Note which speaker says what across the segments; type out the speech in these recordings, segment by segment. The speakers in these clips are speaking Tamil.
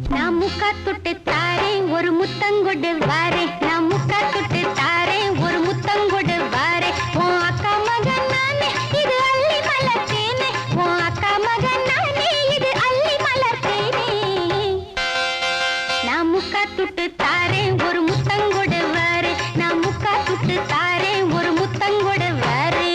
Speaker 1: நான் முக்கா தொட்டு தாரேன் ஒரு முத்தங்கொடு வாரே நான் முக்கா தொட்டு தாரேன் ஒரு முத்தங்கொடு வாரே உன் அக்கா மகன் நானே இது அள்ளி மலர்த்தேனே உன் அக்கா மகன் நானே இது அள்ளி மலர்த்தேனே நான் முக்கா தொட்டு தாரேன் ஒரு முத்தங்கொடு வாரே நான் முக்கா தொட்டு தாரேன் ஒரு முத்தங்கொடு வாரே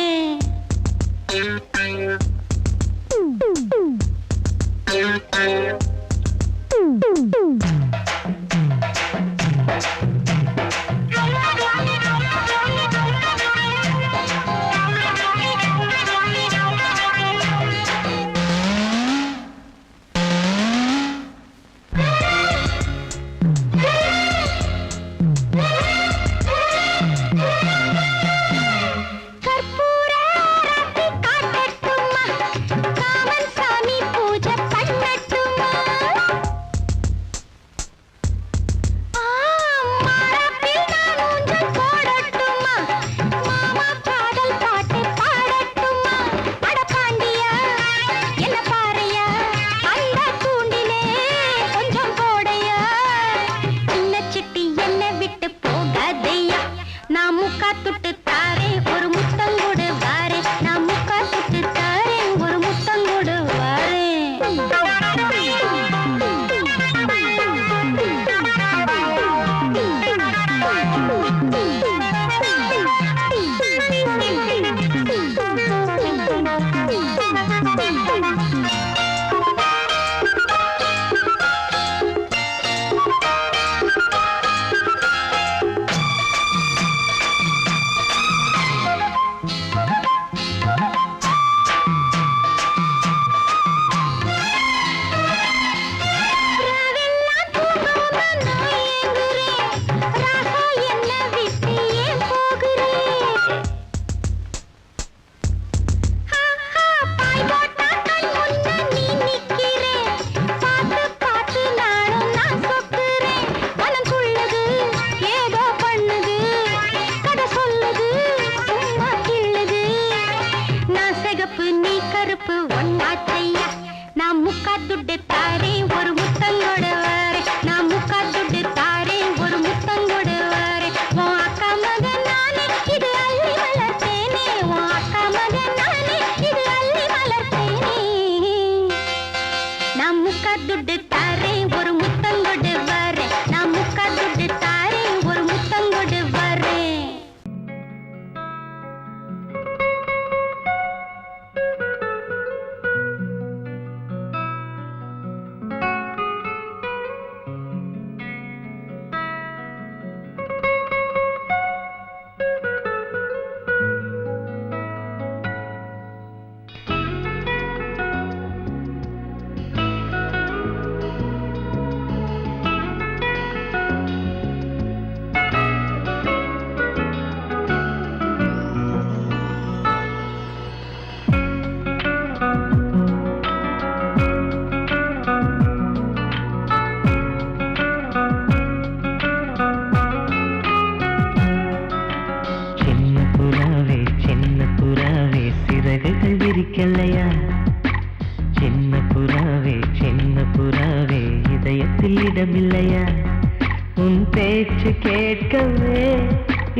Speaker 2: இடமில்லையா உன் பேச்சு கேட்கவே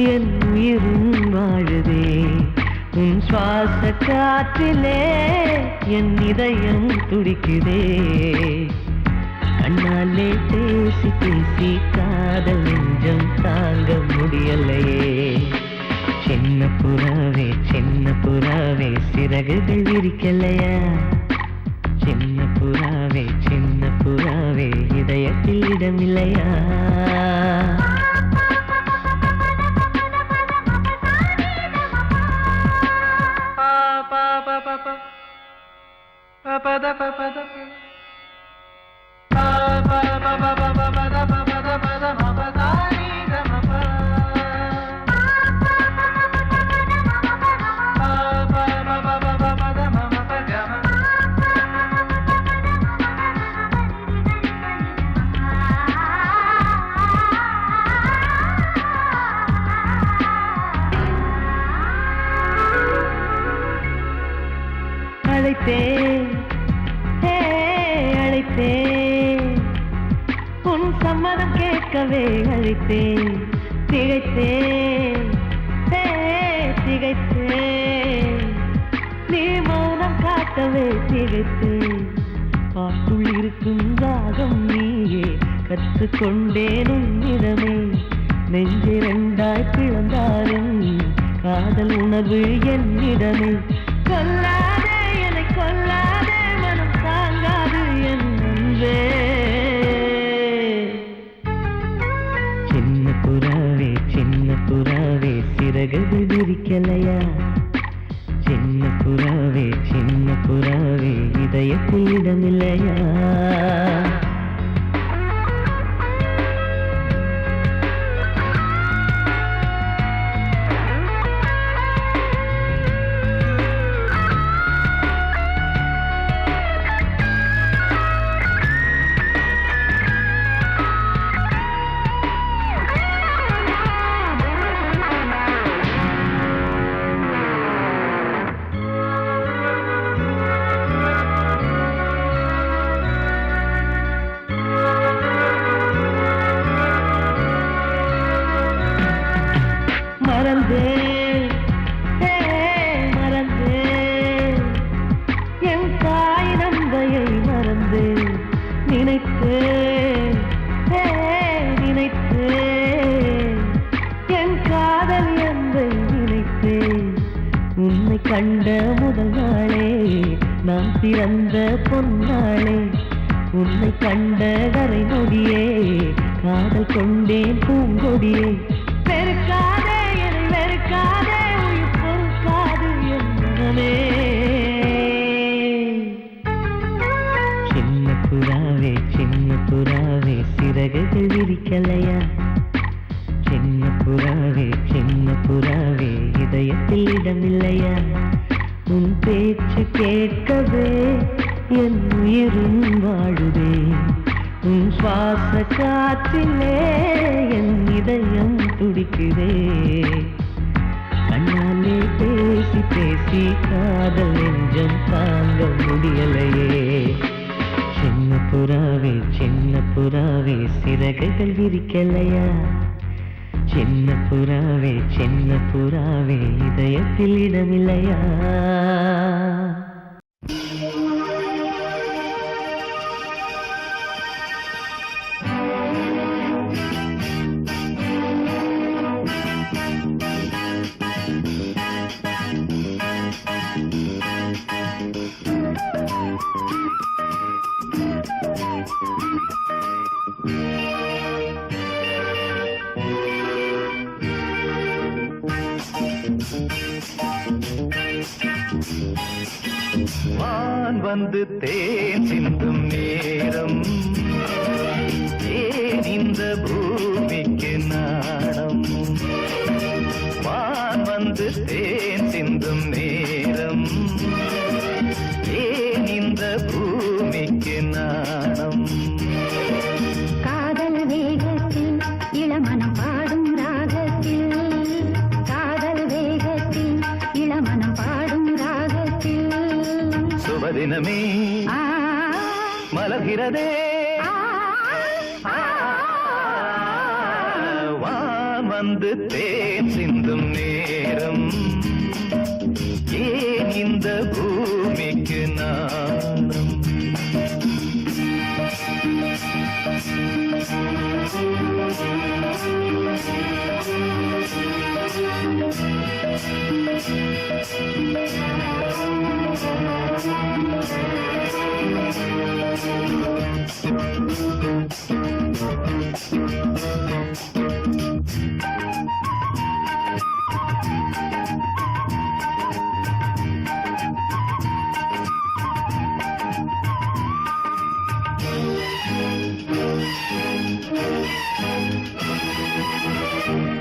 Speaker 2: என் உயிரும் வாழுதே உன் சுவாச காற்றிலே என் இதயம் துடிக்குதே கண்ணாலே பேசி பேசி காதல் நெஞ்சம் தாங்க முடியலையே சின்ன புறாவே சிறகுகள் விரிக்கலையா சின்ன புறாவே இதயத்தில் இடமில்லையா உன் சம்மதம் கேட்கவே அழைத்தேன், திகைத்தேன், திகைத்தேன். நீ மௌனம் காட்டவே திகைத்தேன். பாட்டுள் இருக்கும் ராகம் நீயே, கற்றுக்கொண்டேன் உன்னிடமே. நெஞ்சிரண்டாய் பிளந்தாலும் காதல் உணர்வு என்னிடமே. கொல்லாதே என்னை கொல்லாதே, மனம் தாங்காது என் அன்பே. சின்ன புறாவே சின்ன புறாவே சிறகுகள் விரிக்கலையா? சின்ன புறாவே சின்ன புறாவே இதயத்தில் இடமில்லையா? மறந்தேன், மறந்தேன் என் தாய் நந்தையை மறந்தேன். நினைத்தேன், நினைத்தேன் என் காதல் என்பை நினைத்தேன். உன்னை கண்ட முதல் நாளே நான் பிறந்த பொன்னாளே. உன்னை கண்ட கரை நொடியே காதல் கொண்டேன் பூங்கொடியே. வெறுக்காதே என்னை வெறுக்காதே, உயிர் பொறுக்காது என் மனமே. சின்ன புறாவே சின்ன புறாவே சிறகுகள் விரிக்கலையா? சின்ன புறாவே சின்ன புறாவே இதயத்தில் இடமில்லையா? உன் பேச்சு கேட்கவே என் உயிரும் வாழுதே. உன் சுவாச காற்றிலே என் இதயம் துடிக்குதே. கண்ணாலே பேசி பேசி காதல் நெஞ்சம் தாங்க முடியலையே. சின்ன புறாவே சின்ன புறாவே சிறகுகள் விரிக்கலையா? சின்ன புறாவே சின்ன புறாவே இதயத்தில் இடமில்லையா?
Speaker 3: வான் வந்து தேன் சிந்தும் நேரம், ஏன் இந்த பூமிக்கு நாணம்? வான் வந்து தேன் சிந்தும் நேரம், ஏன் இந்த பூமிக்கு நாணம்?
Speaker 1: காதல் வேகத்தில் இளமனம் பாடும் ராகத்தில், காதல் வேகத்தில் இளமனம் பாடும் ராகத்தில்.
Speaker 3: சுபதினமே மலர்கிறதே, வான் வந்து தேன் சிந்தும் நேரம், ஏன் இந்த பூமிக்கு நாணம்?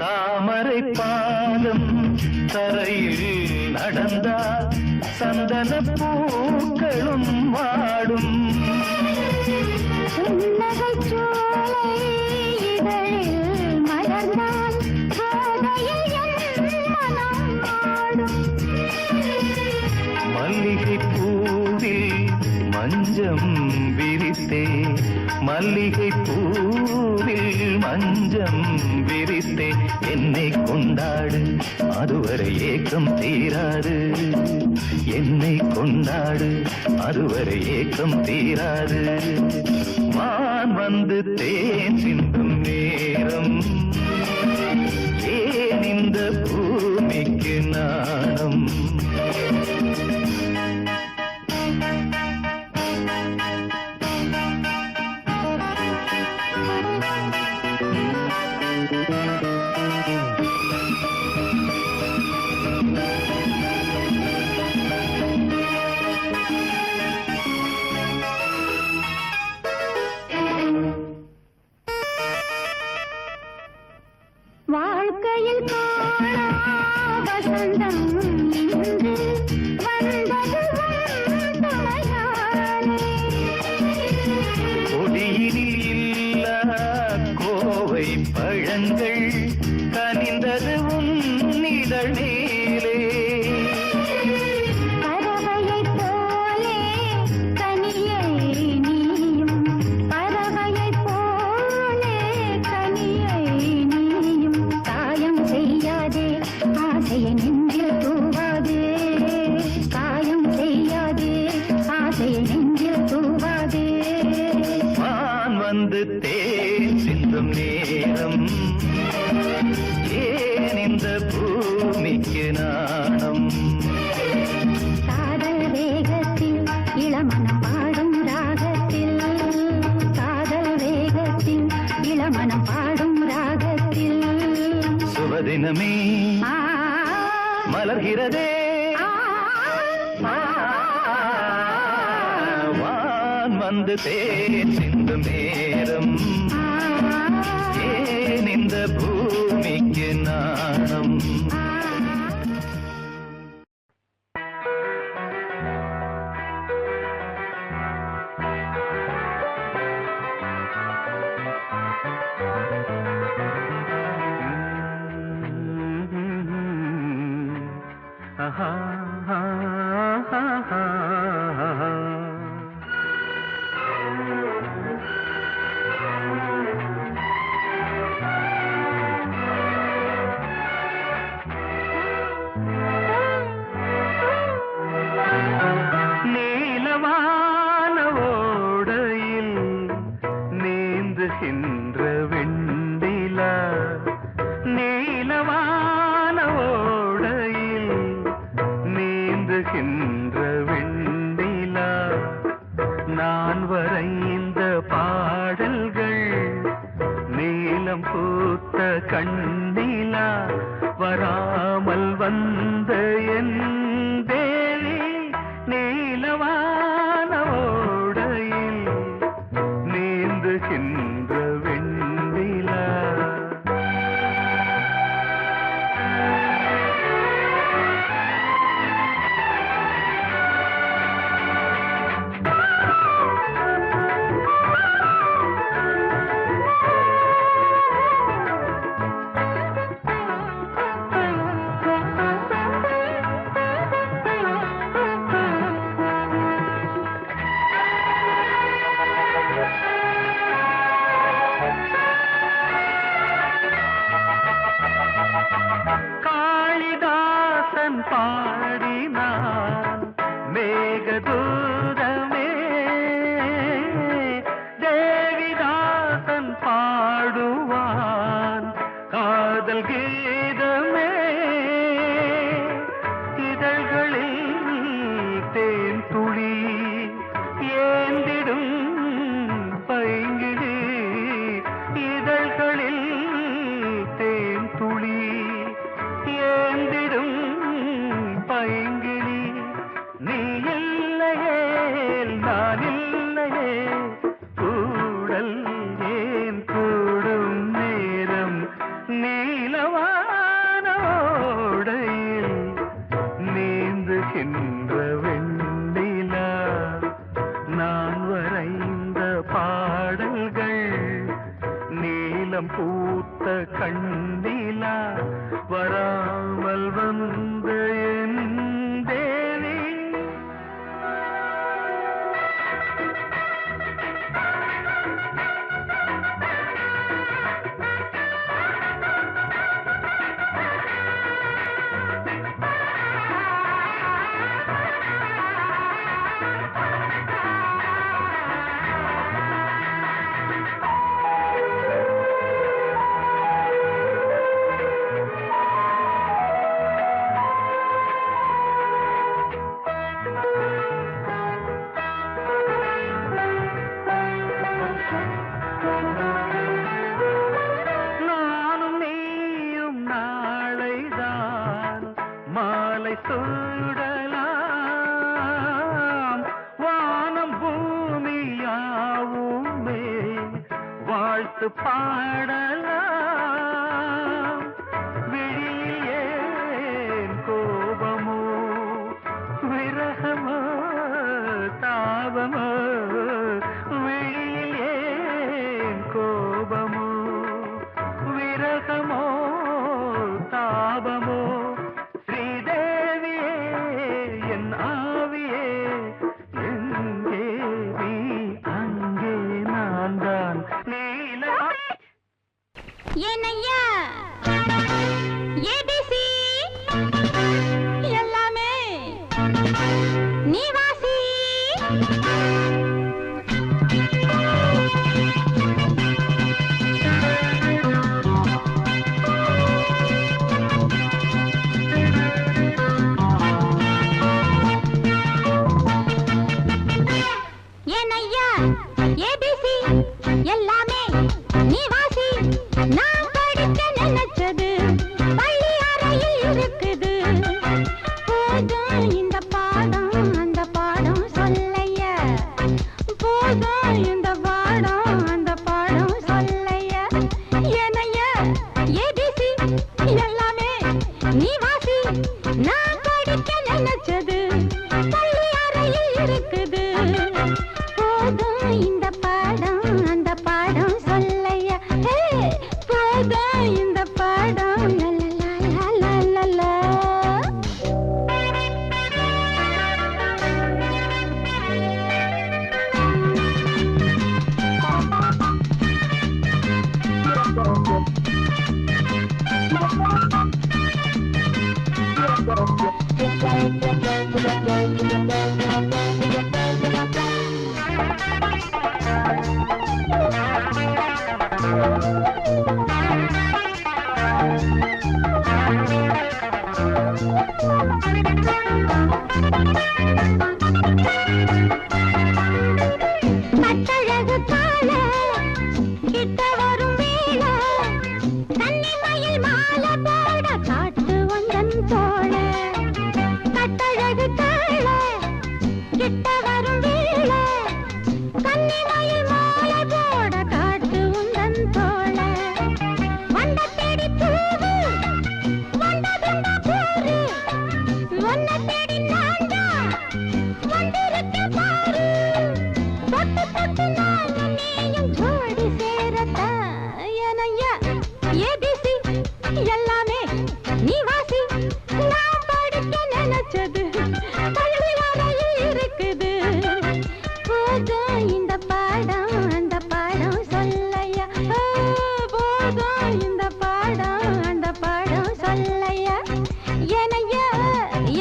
Speaker 3: தாமரை பாதம் தரையில் நடந்தால் சந்தன பூக்களும் வாடும். மல்லிகை பூவில் மஞ்சம் விரித்தே மல்லிகை பூவில் மஞ்சம் விரித்தே என்னை கொண்டாடு அதுவரை ஏக்கம் தீராது என்னை கொண்டாடு அதுவரை ஏக்கம் தீராது வான் வந்து தேன் சிந்தும் நேரம் ஏன் இந்த பூமிக்கு நாணம்
Speaker 1: வாழ்க்கையில் காணா வசந்தம் இன்று வந்தது துணையானே
Speaker 3: கொடியினில் இல்ல கோவை பழங்கள் கனிந்தது உன்னிதழ் நீலே
Speaker 1: பறவையைப் போலே கனியை நீயும் பறவையைப் போலே கனியை நீயும் காயம் செய்யாதே ஆசையை நெஞ்சில் தூவாதே காயம் செய்யாதே ஆசையை நெஞ்சில் தூவாதே
Speaker 3: வான் வந்து தேன் சிந்தும் நேரம் ஏன் இந்த பூமிக்கு நாணம்
Speaker 1: காதல் வேகத்தில் இளமனம் பாடும் ராகத்தில் காதல் வேகத்தில் இளமனம் பாடும் ராகத்தில்
Speaker 3: சுபதினமே
Speaker 1: ஆ,
Speaker 3: மலர்கிறதே
Speaker 1: ஆ,
Speaker 3: வான் வந்து தேன் சிந்தும் நேரம்
Speaker 1: ஆ,
Speaker 3: ஏன் இந்த பூமிக்கு நாணம்
Speaker 1: ஆ.
Speaker 3: நீலவான ஓடையில் நீந்துகின்ற வெண்டிலா நீலவான ஓடையில் நீந்துகின்ற வெண்டிலா நான் வரைந்த பாடல்கள் நீலம் பூத்த கண்ணிலா வராமல் வந்த என் தேவி நீலவான ஓடையில் நீந்துகின்ற வெண்ணிலா காளிதாசன் பாடினான் மேகதூதமே தேவிதாசன் பாடுவான் காதல் கீதமே இதழ்களில் தேன் துளி ஏந்திடும் பைங்கிழி இதழ்களில் தேன் துளி ஏந்திடும் பைங்கிழி நீ இல்லையே நான் இல்லையே கூடல் ஏன் கூடும் நேரம் நீலவான ஓடையில் நீந்துகின்ற வெண்ணிலா நான் வரைந்த பாடல்கள் நீலம் பூத்த கண்ணிலா வராமல் வந்த என் தேவி
Speaker 2: பாடலாம் விழியே கோபமோ விரகமோ தாபமோ விழியே கோபமோ விரகமோ தாபமோ ஸ்ரீதேவியே என் ஆவியே எங்கே நீ அங்கே நான் தான் நீல
Speaker 1: ஏனையா ஏபிசி எல்லாமே நீ வாசி ஏனையா ஏபிசி எல்லாமே நீ வாசி நான் படிக்க நினைச்சது பள்ளி அறையில் இருக்குது போதும் இந்த பாடம் அந்த பாடம் சொல்லையா போதும் இந்த பாடம் அந்த பாடம் சொல்லையா ஏனையா ஏபிசி எல்லாமே நீ வாசி நான் படிக்க நினைச்சது பள்ளி அறையில் இருக்குது போதும் இந்த பாடம் அந்த பாடம் சொல்லையா போதும் இந்த பாடம் லலலலலலலா. கட்டழகு கால கிட்ட வரும் வேளை கன்னிமயில் மாலை போட காட்டு வந்தன் தோழ கட்டழகு கால கிட்ட வரும் வேளை கன்னிமயில் மாலை போட காட்டு வந்தன் தோழ வண்ட தேடி பூவு வந்ததுண்டா போரு ஒன்ன தேடி நான்டா வந்திருக்க பாரு தொட்டு தொட்டு நானும் நீயும் ஜோடி சேரத்தா ஏனையா ஏபிசி எல்லாமே நீ வாசி நான் படிக்க நினைச்சது பள்ளி அறையில் இருக்குது போதும் இந்த பாடம் அந்த பாடம் சொல்லையா போதும் இந்த பாடம் அந்த பாடம் சொல்லையா ஏனையா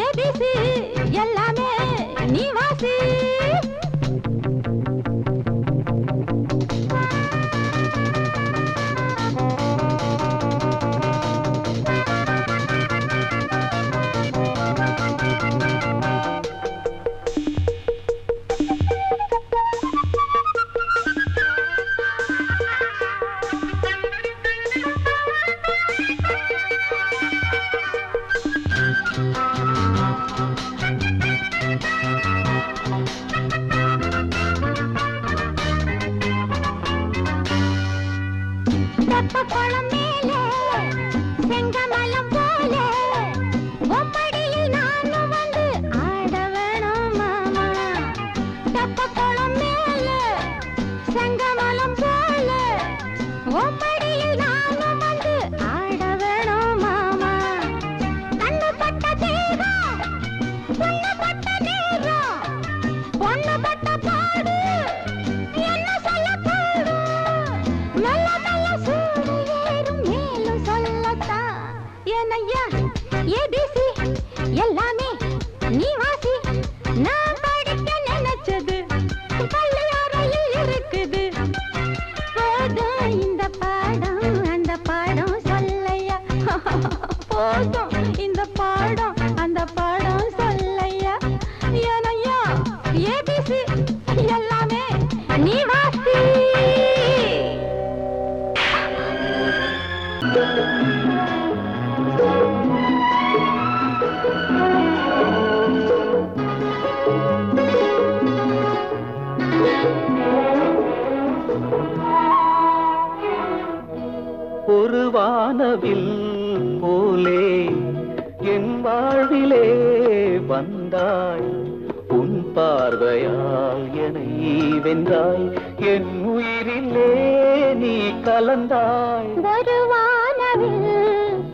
Speaker 1: ஏபிசி எல்லாமே நீ வாசி தெப்பக்குளம் மேலே செங்கமலம் போல உம்மடியில் நானும் வந்து ஆட வேணும் மாமா தெப்பக்குளம் மேலே செங்கமலம் போல உம்மடியில் நானும் வந்து ஆட வேணும் மாமா கண்ணு பட்ட தேகம் புண்ணு பட்ட நேரம்
Speaker 2: வானவில் போலே என் வாழ்விலே வந்தாய் உன் பார்வையால் என்னை வென்றாய் என் உயிரிலே நீ கலந்தாய்
Speaker 1: ஒரு வானவில்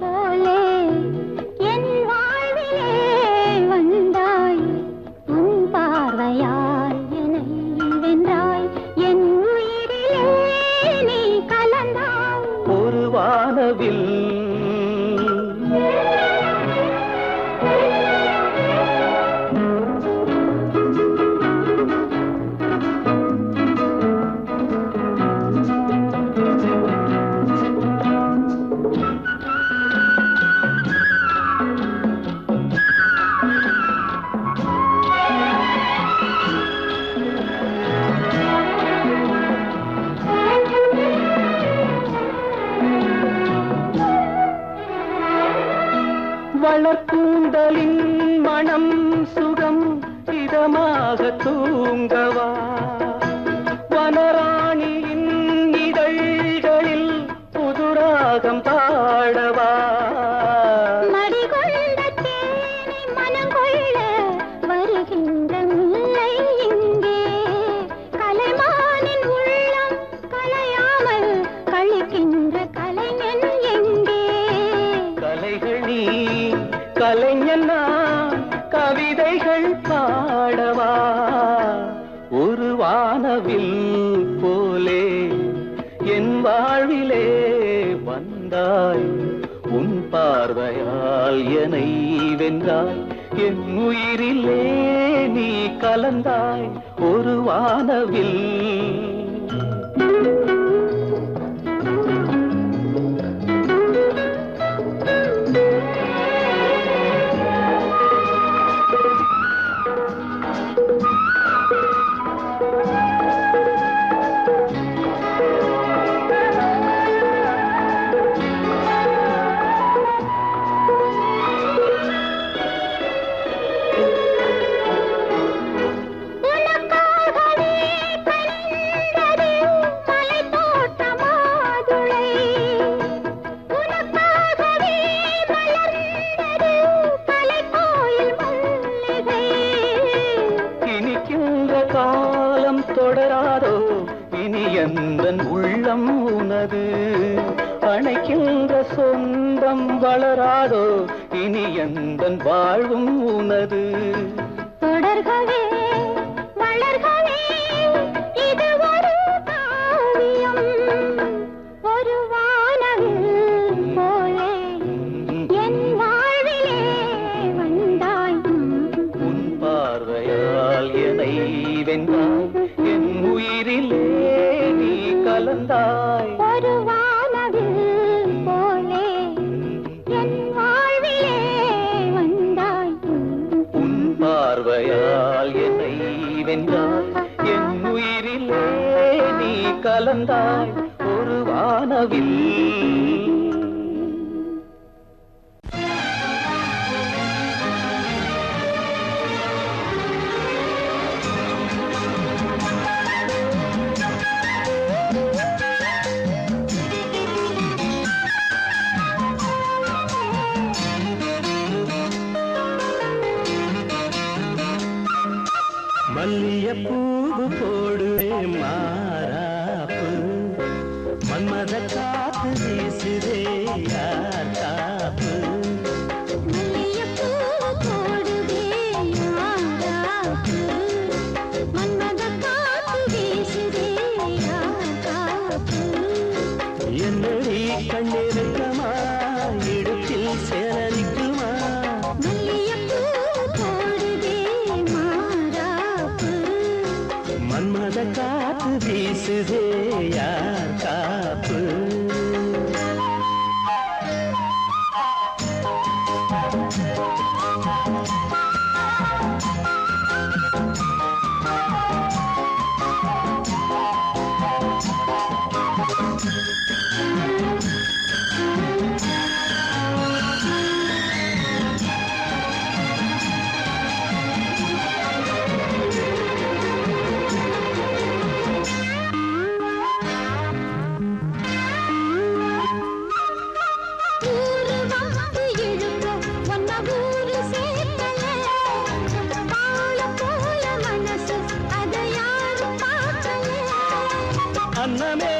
Speaker 1: போலே என் வாழ்விலே வந்தாய் உன் பார்வையால் என்னை வென்றாய் என் உயிரிலே நீ கலந்தாய்
Speaker 2: ஒரு வானவில் வளர்க்கூந்தலின் மனம் சுகம் இதமாக தூங்கவா வனராணியின் இதழ்களில் புதுராகம் பாடவா
Speaker 1: மடிகொண்ட தேனை மனங்கொள்ள வருகின்ற முல்லை இங்கே கலைமானின் உள்ளம் கலையாமல் கழிக்கின்ற கலைஞன் எங்கே
Speaker 2: கலைகள் நீ கலைஞன் நான் கவிதைகள் பாடவா ஒரு வானவில் போலே என் வாழ்விலே வந்தாய் உன் பார்வையால் என்னை வென்றாய் என் உயிரிலே நீ கலந்தாய் ஒரு வானவில் தொடராதோ இனி எந்தன் உள்ளம் உனது அணைக்கின்ற சொந்தம் வளராதோ இனி எந்தன் வாழ்வும் உனது
Speaker 1: தொடர்கவே வளர்கவே இது ஒரு காவியம் ஒரு வானவில் போலே என் வாழ்விலே வந்தாய்
Speaker 2: உன் பார்வையால் என்னை வென்றாய் என் உயிரிலே நீ கலந்தாய்
Speaker 1: ஒரு வானவில் போலே என் வாழ்விலே வந்தாய்
Speaker 2: உன் பார்வையால் என்னை வென்றாய் என் உயிரிலே நீ கலந்தாய் ஒரு வானவில் மல்லியப்பூவு போடுவே மாறாப்பு மன்மத காத்து வீசுதே யார் காப்பு
Speaker 1: மல்லிகைப்பூ போடுவே யாராப்பு மன்மத காத்து வீசுதே யாராப்பு
Speaker 2: என்னடி கண்ணிருக்கமா இடுப்பில் சேரரிக்குமா
Speaker 1: மல்லிகைப்பூ போடுவே மாறாப்பு
Speaker 2: மன்மத காத்து வீசுதே யார் காப்பு அன்னமே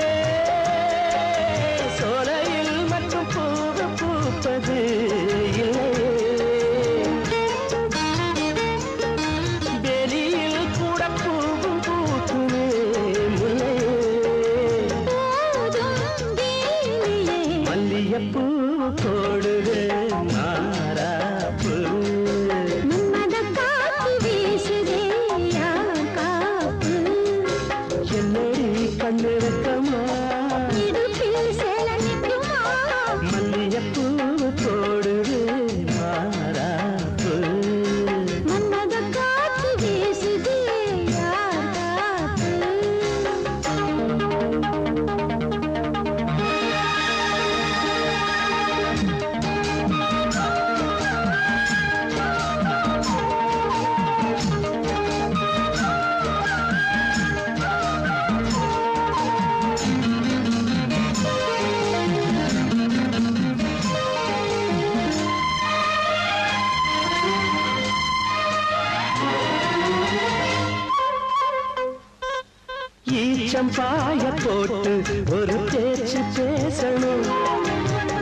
Speaker 2: சோலையில் மட்டும் பூவு பூப்பது இல்லையே வெளியில் கூட பூவும் பூக்குமே முல்லையே மல்லியப்பூ போடுது மாறாப்பு என்னடி கண்ணிறக்கமா மல்லியப்பூ போடுது மாறாப்பு ஈச்சம்பாய போட்டு ஒரு பேச்சு பேசணும்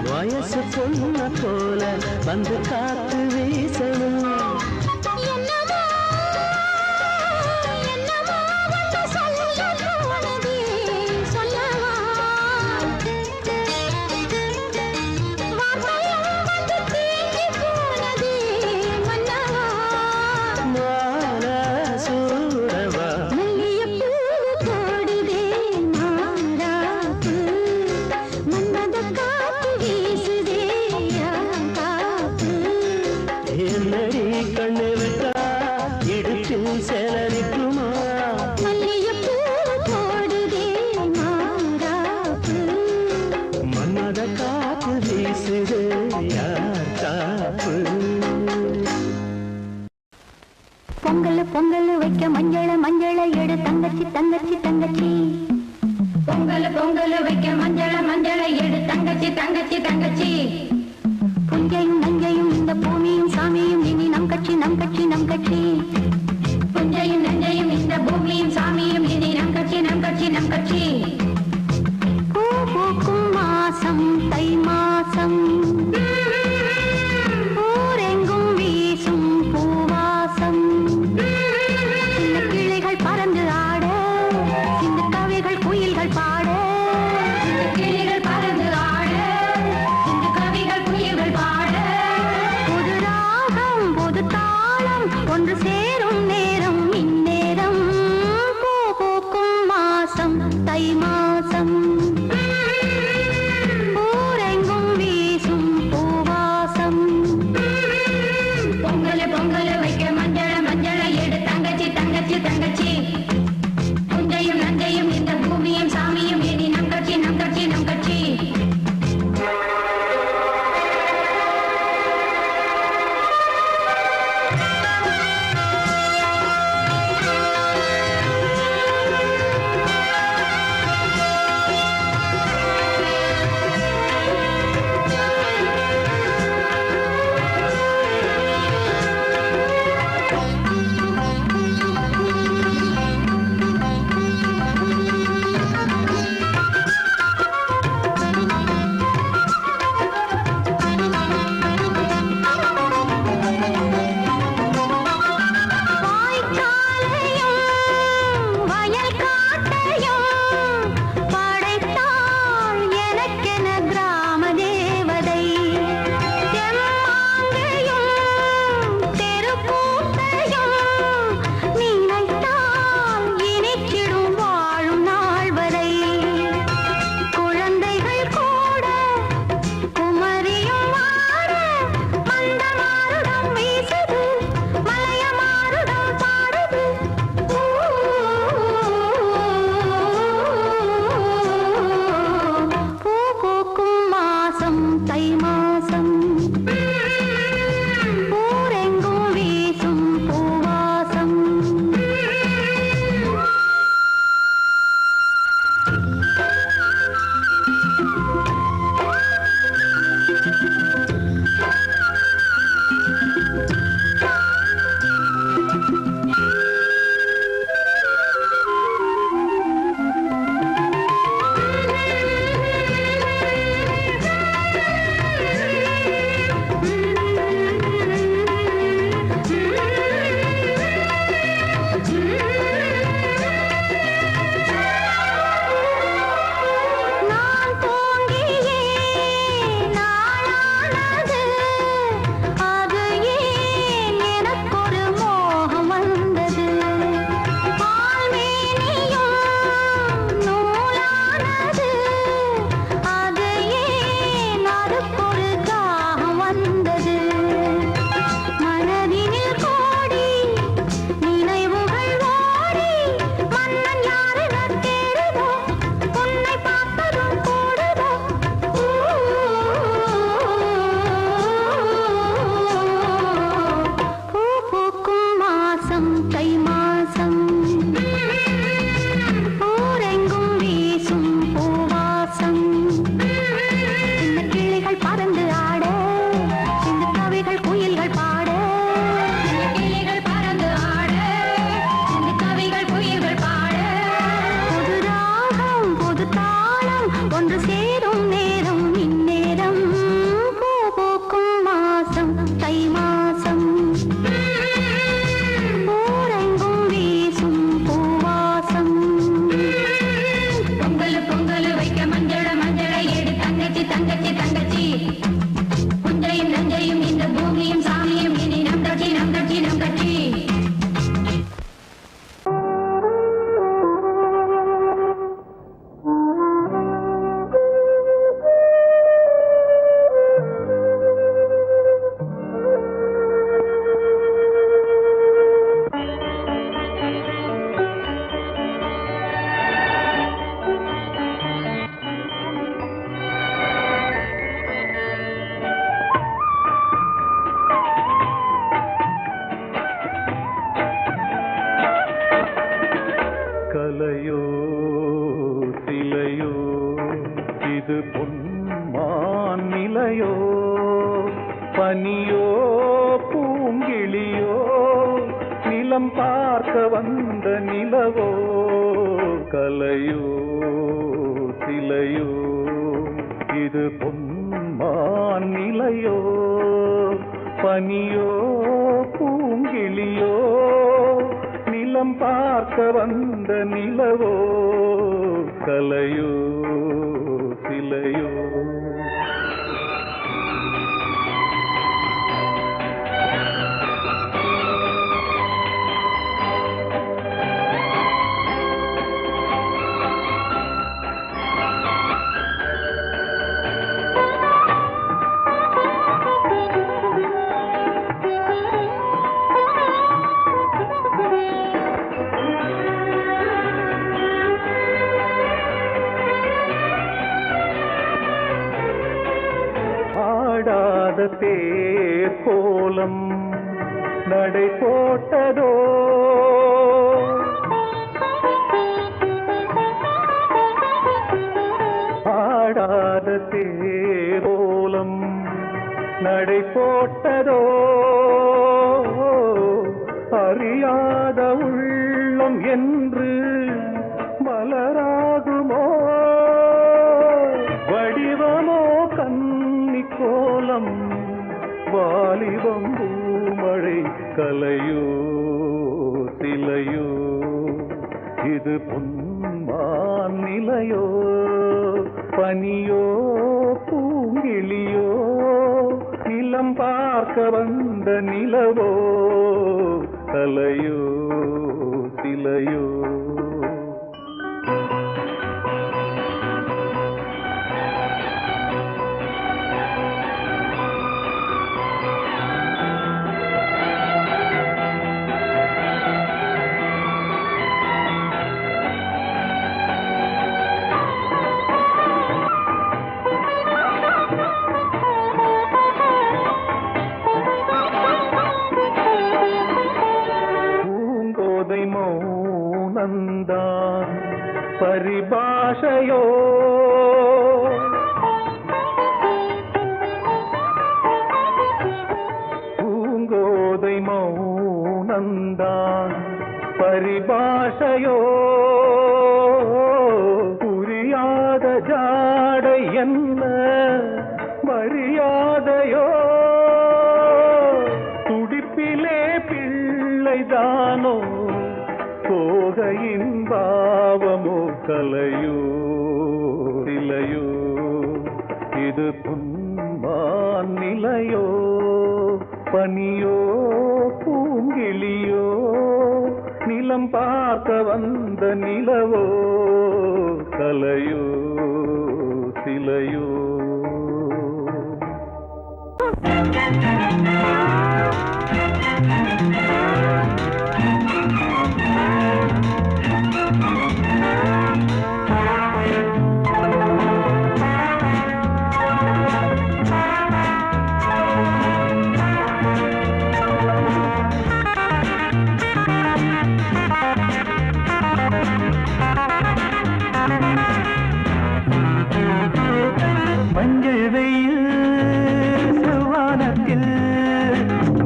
Speaker 2: வயசு பொண்ண போல வந்து காத்து வீசணும் என்னடி கண்ணு விட்டா இடுப்பில் சேலரிக்குமா மன்மத காத்து வீசுது யார் காப்பு
Speaker 1: பொங்கல் பொங்கல் வைக்க மஞ்சள மஞ்சள எடு தங்கச்சி தங்கச்சி தங்கச்சி பொங்கல் பொங்கல் வைக்க மஞ்சள மஞ்சள எடு தங்கச்சி தங்கச்சி தங்கச்சி புஞ்சையும் நஞ்சையும் இந்த பூமியும் சாமியும் இனி நம் கட்சி நம் கட்சி நம் கட்சி புஞ்சையும் நஞ்சையும் இந்த பூமியும் சாமியும் இனி நம் கட்சி நம் கட்சி நம் கட்சி பூ பூக்கும் மாசம் தை மாசம் ஊரெங்கும் வீசும் பூவாசம் சின்ன கிளைகள் பறந்து ஆட சின்ன கவிகள் குயில்கள் பாட கிளைகள் பறந்து ஆட
Speaker 4: இது பொன்மான் நிலையோ பனியோ பூங்கிளியோ நிலம் பார்க்க வந்த நிலவோ கலையோ சிலையோ இது பொன்மான் நிலையோ பனியோ பூங்கிளியோ நிலம் பார்க்க வந்த நிலவோ கலையோ சிலையோ தேர் கோலம் நடை போட்டதோ ஆடாத தேர் கோலம் நடை போட்டதோ அறியாத உள்ளம் என்று மலராகுமோ வடிவமோ கன்னி கோலம் வாலிபம் பூமழை கலையோ சிலையோ இது பொன்மான் நிலையோ பனியோ பூங்கிளியோ நிலம் பார்க்க வந்த நிலவோ கலையோ சிலையோ மௌனந்தான் பரிபாஷையோ பூங்கோதை மௌனந்தான் பரிபாஷையோ புரியாத ஜாடை என்ன மரியாதையோ துடிப்பிலே பிள்ளைதானோ சோகையின் பாவமோ கலையோ சிலையோ இது பொன்மான் நிலையோ பனியோ பூங்கிளியோ நிலம் பார்க்க வந்த நிலவோ கலையோ சிலையோ மஞ்சள் வெயில் செவ்வானத்தில்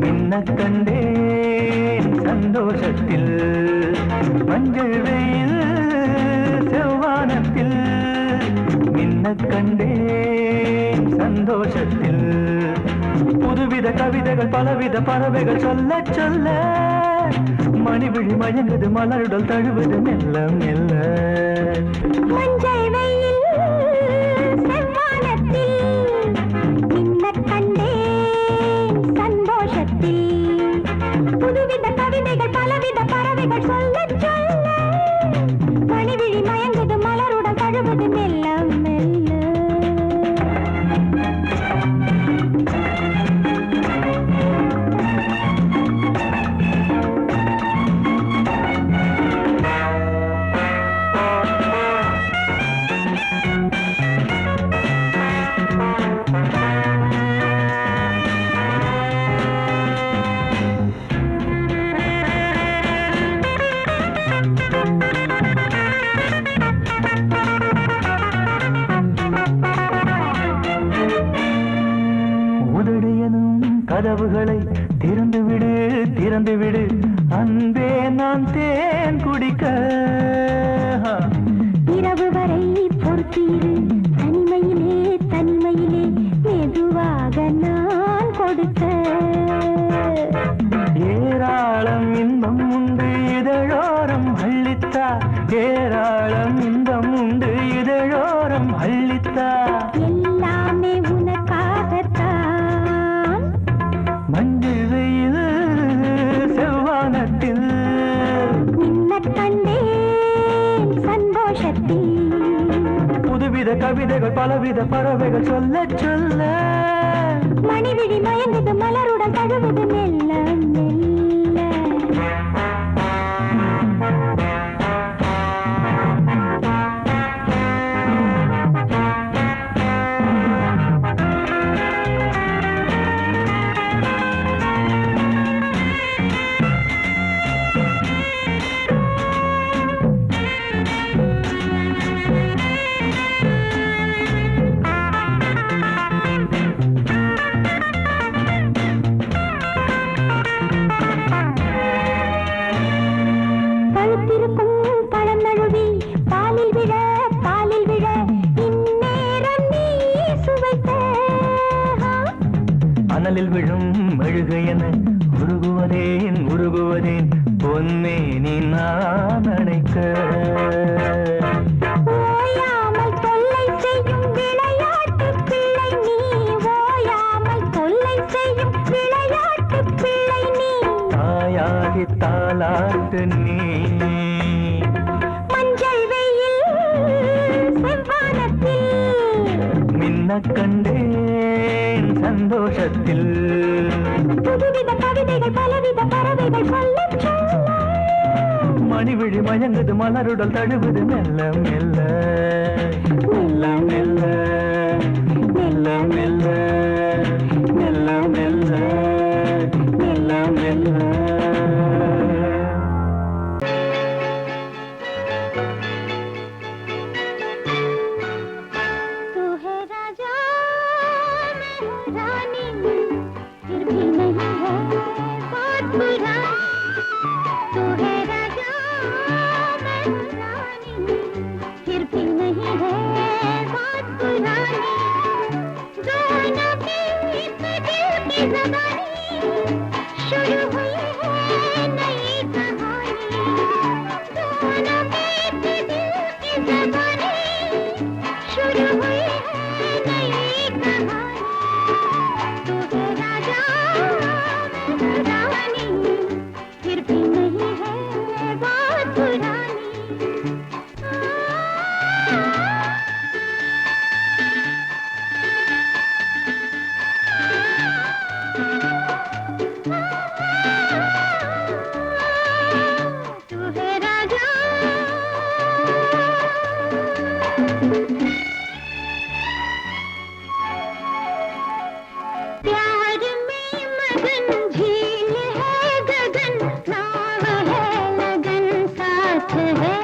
Speaker 4: மின்னக் கண்டேன் சந்தோஷத்தில் மஞ்சள் வெயில் செவ்வானத்தில் மின்னக் கண்டேன் சந்தோஷத்தில் புதுவித கவிதைகள் பலவித பறவைகள் சொல்ல சொல்ல மணிவிழி மயங்குது மலருடல் தழுவது மெல்ல மெல்ல
Speaker 1: மஞ்சள் வெயில் செவ்வானத்தில் மின்னக் கண்டேன் சந்தோஷத்தில் புதுவித கவிதைகள் பலவித பறவைகள் சொல்ல சொல்ல மணிவிழி மயங்குது மலருடன் தழுவது மெல்ல மெல்ல
Speaker 4: கதவுகளை திறந்து விடு திறந்து விடு அன்பே நான் தேன் குடிக்க
Speaker 1: இரவு வரை பொறுத்தீரு தனிமையிலே தனிமையிலே மெதுவாக நான் கொடுக்க
Speaker 4: ஏராளம் இன்பம் உண்டு இதழோரம் அள்ளித்தா ஏராளம் இன்பம் உண்டு இதழோரம் அள்ளித்தா
Speaker 1: எல்லாமே உனக்காகத்தான்
Speaker 4: மஞ்சள் வெயில் செவ்வானத்தில்
Speaker 1: நின்ன கண்டேன் சந்தோஷத்தில்
Speaker 4: புதுவித கவிதைகள் பலவித பறவைகள் சொல்ல சொல்ல
Speaker 1: மணிவிழி மயங்குது மலருடன் தழுவுது மெல்ல மெல்ல
Speaker 4: அனலில் விழும் மெழுகையன உருகுவதேன் உருகுவதேன் பொன்னே நீ நான் அணைக்க
Speaker 1: ஓயாமல் தொல்லை செய்யும் விளையாட்டு பிள்ளை நீ ஓயாமல் தொல்லை செய்யும் விளையாட்டு பிள்ளை நீ
Speaker 4: தாயாகி தாலாட்டு நீ
Speaker 1: மஞ்சள் வெயில் செவ்வானத்தில்
Speaker 4: மின்ன கண்டேன் சந்தோஷத்தில்
Speaker 1: புதுவித கவிதைகள் பலவித பறவைகள் சொல்ல சொல்ல
Speaker 4: மணிவிழி மயங்குது மலருடல் தழுவுது மெல்ல மெல்ல மெல்ல மெல்ல மெல்ல மெல்ல மெல்ல மெல்ல மெல்ல மெல்ல
Speaker 1: प्यार में मगन झील है गगन नाव है लगन साथ है